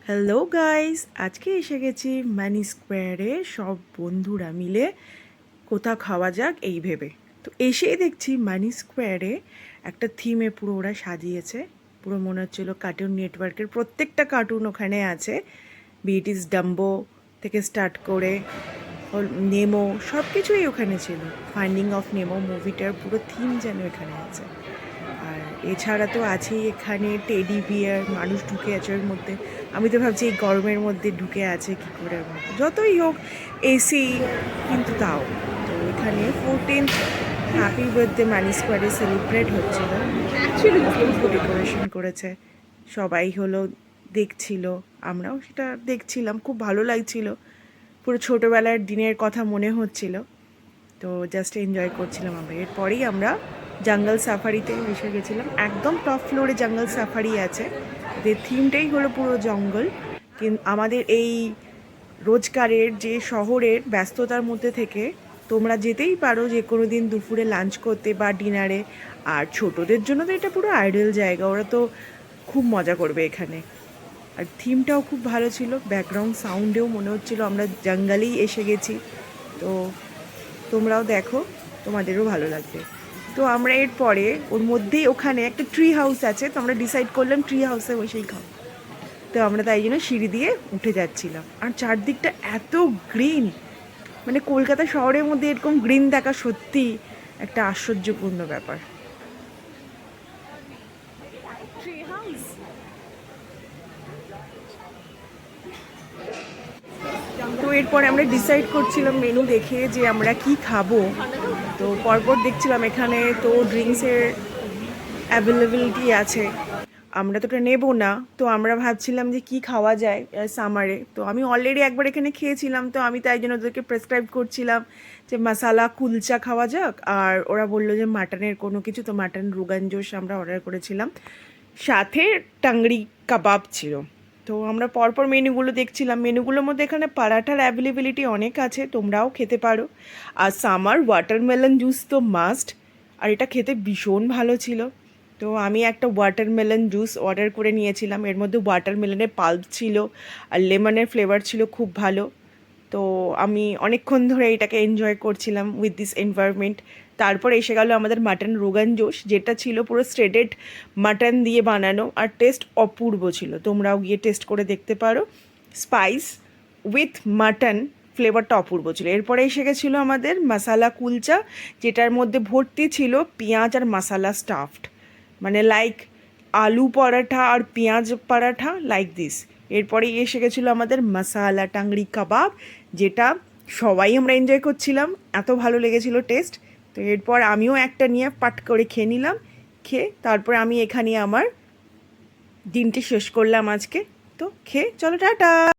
Hello guys, আজকে এসে গেছি মানি স্কোয়ারে সব বন্ধুরা মিলে কোথাও খাওয়া যাক এই ভেবে। তো এসেই দেখছি মানি স্কোয়ারে একটা থিমে পুরো ওরা সাজিয়েছে। পুরো মনে হচ্ছিল কার্টুন নেটওয়ার্কের প্রত্যেকটা কার্টুন ওখানে আছে। বিটিস ডাম্বো থেকে স্টার্ট করে নেমো সব কিছুই ওখানে ছিল। ফাইন্ডিং অফ নেমো মুভিটার পুরো থিম যেন এখানে আছে। আর এছাড়া তো আছেই এখানে টেডি বিয়ার, মানুষ ঢুকে আছে ওর মধ্যে। আমি তো ভাবছি এই গরমের মধ্যে ঢুকে আছে কি করে, যতই হোক এসি, কিন্তু তাও। তো এখানে 14th হ্যাপি বার্থডে মানি স্কোয়ারে সেলিব্রেট হচ্ছিল। ডেকোরেশন করেছে, সবাই হলো দেখছিল, আমরাও সেটা দেখছিলাম, খুব ভালো লাগছিল। পুরো ছোটোবেলার দিনের কথা মনে হচ্ছিল। তো জাস্ট এনজয় করছিলাম আমরা। এরপরেই আমরা জঙ্গল সাফারিতে এসে গেছিলাম। একদম টপ ফ্লোরে জঙ্গল সাফারি আছে, এদের থিমটাই হলো পুরো জঙ্গল। কিন্তু আমাদের এই রোজগারের যে শহরের ব্যস্ততার মধ্যে থেকে তোমরা যেতেই পারো যে কোনো দিন দুপুরে লাঞ্চ করতে বা ডিনারে। আর ছোটদের জন্য তো এটা পুরো আইডল জায়গা, ওরা তো খুব মজা করবে এখানে। আর থিমটাও খুব ভালো ছিল, ব্যাকগ্রাউন্ড সাউন্ডেও মনে হচ্ছিল আমরা জঙ্গলেই এসে গেছি। তো তোমরাও দেখো, তোমাদেরও ভালো লাগবে। তো আমরা এরপরে ওর মধ্যেই ওখানে একটা ট্রি হাউস আছে, তো আমরা ডিসাইড করলাম ট্রি হাউসে বসেই খাও। তো আমরা তাই জন্য সিঁড়ি দিয়ে উঠে যাচ্ছিলাম। আর চারদিকটা এত গ্রিন, মানে কলকাতা শহরের মধ্যে এরকম গ্রিন দেখা সত্যি একটা আশ্চর্যপূর্ণ ব্যাপার। তো এরপরে আমরা ডিসাইড করছিলাম মেনু দেখে যে আমরা কি খাবো। তো পরপর দেখছিলাম এখানে তো ড্রিঙ্কসের অ্যাভেলেবিলিটি আছে। আমরা তো ওটা নেবো না, তো আমরা ভাবছিলাম যে কি খাওয়া যায় সামারে। তো আমি অলরেডি একবার এখানে খেয়েছিলাম, তো আমি তাই জন্য ওদেরকে প্রেসক্রাইব করছিলাম যে মশালা কুলচা খাওয়া যাক। আর ওরা বললো যে মাটনের কোনো কিছু, তো মাটন রোগান জোশ আমরা অর্ডার করেছিলাম, সাথে টাংড়ি কাবাব ছিল। তো আমরা পরপর মেনুগুলো দেখছিলাম, মেনুগুলোর মধ্যে এখানে পরাঠার অ্যাভেলেবিলিটি অনেক আছে, তোমরাও খেতে পারো। আর সামার ওয়াটারমেলন জুস তো মাস্ট, আর এটা খেতে ভীষণ ভালো ছিল। তো আমি একটা ওয়াটারমেলন জুস অর্ডার করে নিয়েছিলাম, এর মধ্যে ওয়াটারমেলনের পাল্প ছিল আর লেমনের ফ্লেভার ছিল খুব ভালো। তো আমি অনেকক্ষণ ধরে এটাকে এনজয় করছিলাম উইথ দিস এনভায়রনমেন্ট। তারপর এসে গেল আমাদের মাটন রোগান জোশ, যেটা ছিল পুরো শ্রেডেড মাটন দিয়ে বানানো, আর টেস্ট অপূর্ব ছিল। তোমরাও গিয়ে টেস্ট করে দেখতে পারো। স্পাইস উইথ মাটন ফ্লেভারটা অপূর্ব ছিল। এরপরে এসে গেছিলো আমাদের মশালা কুলচা, যেটার মধ্যে ভর্তি ছিল পেঁয়াজ আর মশালা স্টাফড, মানে লাইক আলু পরাঠা আর পেঁয়াজ পরাঠা লাইক দিস। এরপরে এসে গেছিলো আমাদের মশালা টাংড়ি কাবাব, যেটা সবাই আমরা এনজয় করছিলাম, এত ভালো লেগেছিলো টেস্ট। তো এরপর আমিও একটা নিয়ে পাট করে খেয়ে নিলাম। খেয়ে তারপর আমি এখানে আমার দিনটি শেষ করলাম আজকে। তো খেয়ে চলো টাটা।